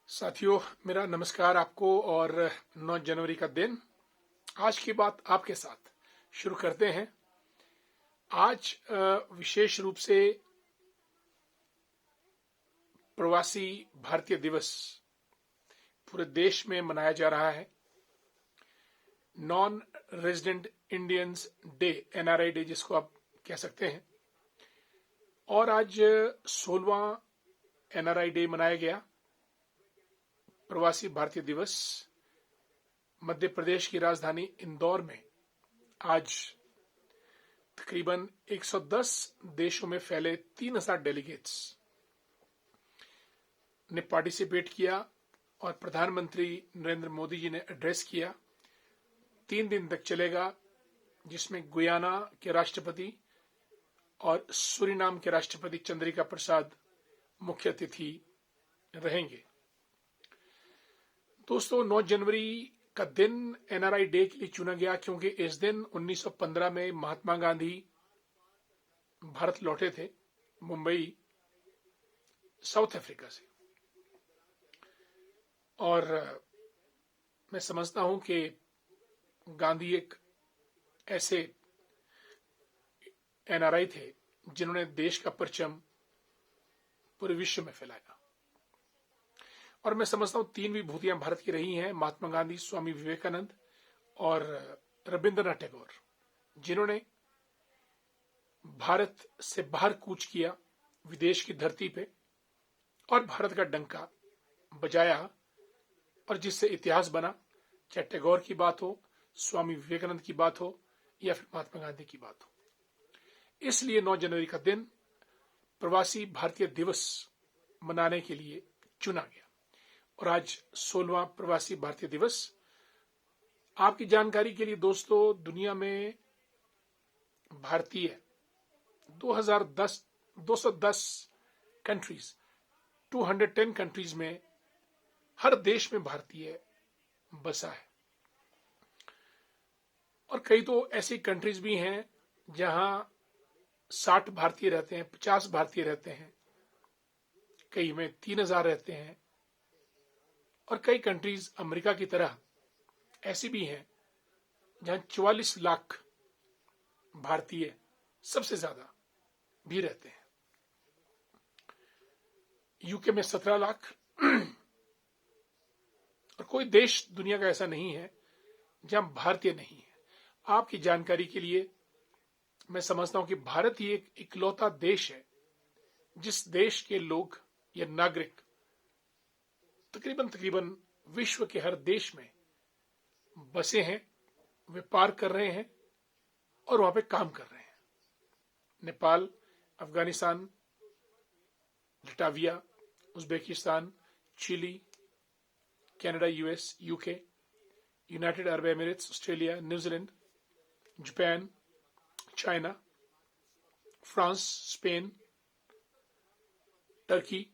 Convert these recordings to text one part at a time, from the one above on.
साथियों, मेरा नमस्कार आपको। और 9 जनवरी का दिन, आज की बात आपके साथ शुरू करते हैं। आज विशेष रूप से प्रवासी भारतीय दिवस पूरे देश में मनाया जा रहा है। Non resident Indians day, NRI day जिसको आप कह सकते हैं। और आज 16वां एनआरआई डे मनाया गया, प्रवासी भारतीय दिवस। मध्य प्रदेश की राजधानी इंदौर में आज तकरीबन 110 देशों में फैले 3000 डेलीगेट्स ने पार्टिसिपेट किया और प्रधानमंत्री नरेंद्र मोदी जी ने एड्रेस किया। 3 दिन तक चलेगा, जिसमें गुयाना के राष्ट्रपति और सूरीनाम के राष्ट्रपति चंद्रिका प्रसाद मुख्य अतिथि रहेंगे। दोस्तों, 9 जनवरी का दिन एनआरआई डे के लिए चुना गया क्योंकि इस दिन 1915 में महात्मा गांधी भारत लौटे थे, मुंबई, साउथ अफ्रीका से। और मैं समझता हूं कि गांधी एक ऐसे एनआरआई थे जिन्होंने देश का परचम पूरे विश्व में फैलाया। और मैं समझता हूं 3 विभूतियां भारत की रही हैं, महात्मा गांधी, स्वामी विवेकानंद और रविंद्रनाथ टैगोर, जिन्होंने भारत से बाहर कूच किया, विदेश की धरती पे, और भारत का डंका बजाया, और जिससे इतिहास बना। चाहे टैगोर की बात हो, स्वामी विवेकानंद की बात हो, या फिर महात्मा गांधी की बात हो। इसलिए 9 जनवरी का दिन प्रवासी भारतीय दिवस मनाने के लिए चुना गया। और आज 16वां प्रवासी भारतीय दिवस। आपकी जानकारी के लिए दोस्तों, दुनिया में भारतीय 210 कंट्रीज, 210 कंट्रीज में, हर देश में भारतीय बसा है। और कई तो ऐसी कंट्रीज भी हैं जहां 60 भारतीय रहते हैं, 50 भारतीय रहते हैं, कई में 3000 रहते हैं। और कई कंट्रीज अमेरिका की तरह ऐसी भी हैं जहां 44 लाख भारतीय सबसे ज्यादा भी रहते हैं। यूके में 17 लाख। और कोई देश दुनिया का ऐसा नहीं है जहां भारतीय नहीं है। आपकी जानकारी के लिए मैं समझता हूं कि भारत ही एक इकलौता देश है जिस देश के लोग या नागरिक तकरीबन विश्व के हर देश में बसे हैं, व्यापार कर रहे हैं और वहां पे काम कर रहे हैं। Nepal, Afghanistan, Latvia, Uzbekistan, Chile, Canada, US, UK, United Arab Emirates, Australia, New Zealand, Japan, China, France, Spain, Turkey,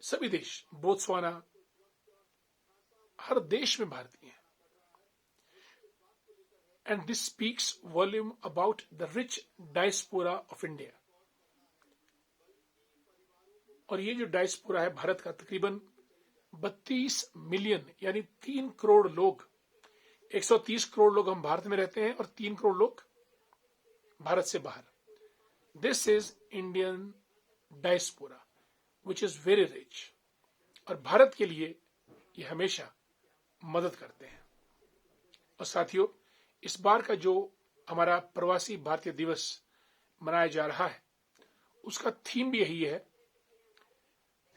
सभी देश, बोत्सवाना, हर देश में भारतीय हैं। And this speaks volume about the rich diaspora of India. और ये जो डायस्पोरा है भारत का, तकरीबन 32 मिलियन यानी 3 करोड़ लोग, 130 करोड़ लोग हम भारत में रहते हैं और 3 करोड़ लोग भारत से बाहर। This is Indian diaspora which is very rich. और भारत के लिए ये हमेशा मदद करते हैं। और साथियों, इस बार का जो हमारा प्रवासी भारतीय दिवस मनाया जा रहा है, उसका थीम भी यही है,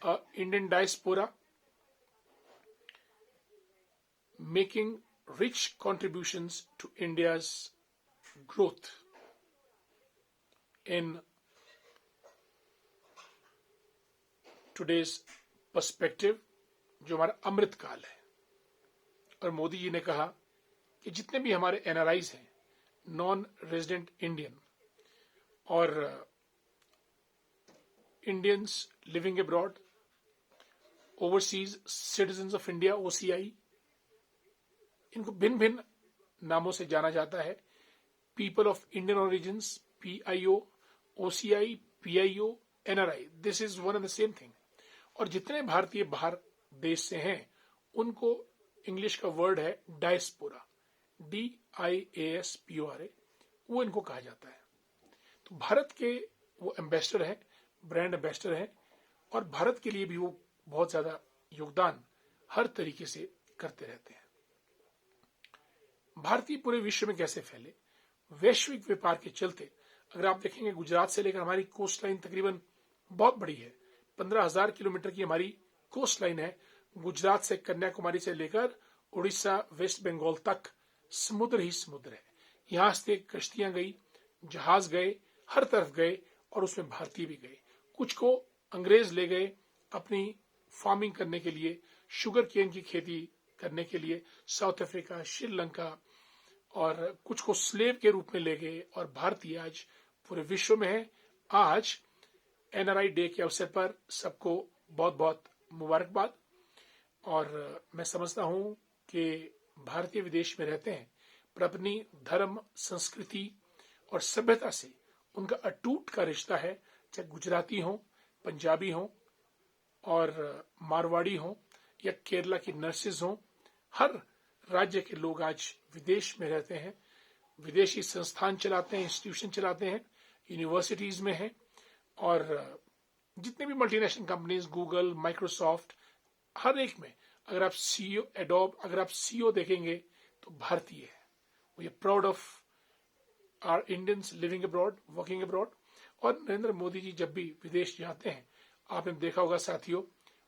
Indian diaspora making rich contributions to India's growth in today's perspective, जो हमारा अमृत काल है। और मोदी जी ने कहा कि जितने भी हमारे एनआरआईज हैं, नॉन रेजिडेंट इंडियन और Indians living abroad, overseas citizens of India, OCI, इनको भिन्न भिन्न नामों से जाना जाता है। People of Indian origins, PIO, OCI, PIO, NRI, this is one and the same thing. और जितने भारतीय बाहर देश से हैं उनको इंग्लिश का वर्ड है डायस्पोरा, DIASPORA, वो इनको कहा जाता है। तो भारत के वो एम्बेसडर हैं, ब्रांड एम्बेसडर हैं, और भारत के लिए भी वो बहुत ज्यादा योगदान हर तरीके से करते रहते हैं। भारतीय पूरे विश्व में कैसे फैले? वैश्विक व्यापार के चलते अगर आप देखेंगे गुजरात से लेकर हमारी कोस्ट लाइन तकरीबन बहुत बड़ी है, 15,000 किलोमीटर की हमारी कोस्ट लाइन है। गुजरात से कन्याकुमारी से लेकर उड़ीसा, वेस्ट बंगाल तक समुद्र ही समुद्र है। यहां से कश्तियां गई, जहाज गए, हर तरफ गए, और उसमें भारतीय भी गए। कुछ को अंग्रेज ले गए अपनी फार्मिंग करने के लिए, शुगर केन की खेती करने के लिए, साउथ अफ्रीका, श्रीलंका, और कुछ को स्लेव के रूप में ले गए, और भारतीय आज पूरे विश्व में है। आज NRI डे के अवसर पर सबको बहुत बहुत मुबारकबाद। और मैं समझता हूं कि भारतीय विदेश में रहते हैं पर अपनी धर्म, संस्कृति और सभ्यता से उनका अटूट का रिश्ता है, चाहे गुजराती हो, पंजाबी हो, और मारवाड़ी हो, या केरला की नर्सेज हो। हर राज्य के लोग आज विदेश में रहते हैं, विदेशी संस्थान चलाते हैं, इंस्टीट्यूशन चलाते हैं, यूनिवर्सिटीज में हैं, और जितने भी मल्टीनेशनल कंपनीज, गूगल, माइक्रोसॉफ्ट, हर एक में अगर आप CEO, एडोब, अगर आप CEO देखेंगे तो भारतीय है। We are proud of our Indians living abroad, working abroad. और नरेंद्र मोदी जी जब भी विदेश जाते हैं, आपने देखा होगा साथियों,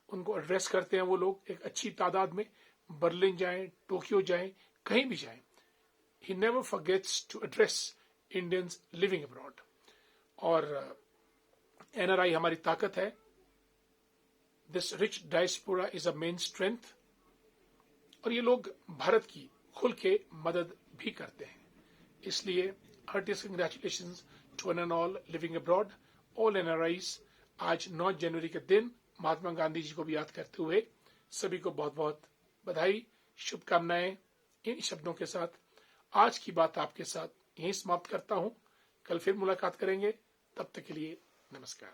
उनको एड्रेस करते हैं वो लोग एक अच्छी तादाद में, बर्लिन जाएं, टोक्यो जाएं, कहीं भी जाएं, he never forgets to address Indians living abroad। और NRI हमारी ताकत है। This rich diaspora is a main strength। और ये लोग भारत की खुल के मदद भी करते हैं। इसलिए heartiest congratulations to one and all living abroad, all NRIs। आज 9 जनवरी के दिन महात्मा गांधी जी को भी याद करते हुए सभी को बहुत बहुत बधाई, शुभकामनाएं। इन शब्दों के साथ आज की बात आपके साथ यहीं समाप्त करता हूं। कल फिर मुलाकात करेंगे, तब तक के लिए नमस्कार।